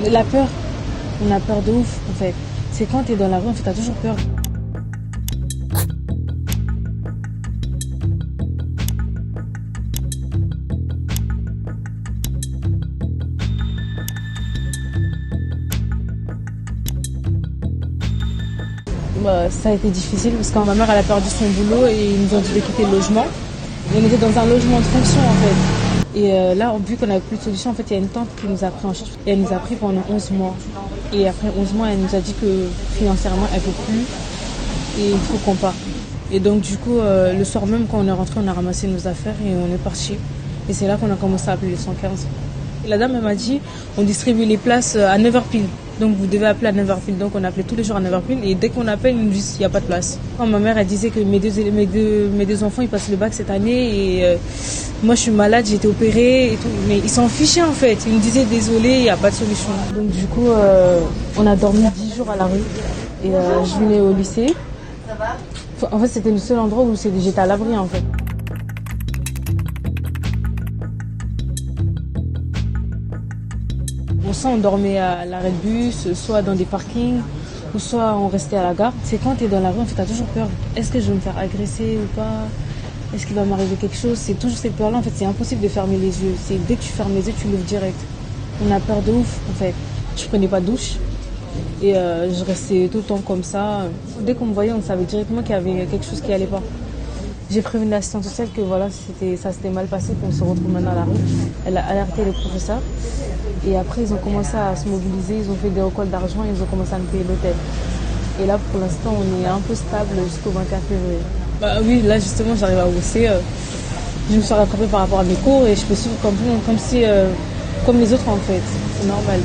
La peur, on a peur de ouf en fait. C'est quand t'es dans la rue, en fait, t'as toujours peur. Bah, ça a été difficile parce que ma mère elle a perdu son boulot et ils nous ont dit de quitter le logement. Et on était dans un logement de fonction en fait. Et là, vu qu'on n'avait plus de solution, en fait, il y a une tante qui nous a pris en charge. Et elle nous a pris pendant 11 mois. Et après 11 mois, elle nous a dit que financièrement, elle ne peut plus et il faut qu'on parte. Et donc du coup, le soir même quand on est rentré, on a ramassé nos affaires et on est parti. Et c'est là qu'on a commencé à appeler le 115. Et la dame elle m'a dit, on distribue les places à 9h pile. Donc vous devez appeler à 9h pile. Donc on appelait tous les jours à 9h pile et dès qu'on appelle, ils nous disent qu'il n'y a pas de place. Quand ma mère elle disait que mes deux enfants ils passent le bac cette année et moi je suis malade, j'ai été opérée et tout. Mais ils s'en fichaient en fait. Ils me disaient désolé, il n'y a pas de solution. Donc du coup, on a dormi 10 jours à la rue. Et je venais au lycée. En fait, c'était le seul endroit où j'étais à l'abri en fait. Soit on dormait à l'arrêt de bus, soit dans des parkings, ou soit on restait à la gare. C'est quand tu es dans la rue, en fait, tu as toujours peur. Est-ce que je vais me faire agresser ou pas? Est-ce qu'il va m'arriver quelque chose? C'est toujours cette peur-là, en fait, c'est impossible de fermer les yeux. C'est dès que tu fermes les yeux, tu l'ouvres direct. On a peur de ouf, en fait. Je prenais pas de douche et je restais tout le temps comme ça. Dès qu'on me voyait, on savait directement qu'il y avait quelque chose qui allait pas. J'ai prévenu l'assistante sociale que voilà, ça s'était mal passé, qu'on se retrouve maintenant à la rue. Elle a alerté le professeur. Et après, ils ont commencé à se mobiliser, ils ont fait des récoltes d'argent et ils ont commencé à nous payer l'hôtel. Et là, pour l'instant, on est un peu stable jusqu'au 24 février. Bah oui, là, justement, j'arrive à bosser. Je me suis rattrapée par rapport à mes cours et je peux suivre comme les autres, en fait. C'est normal.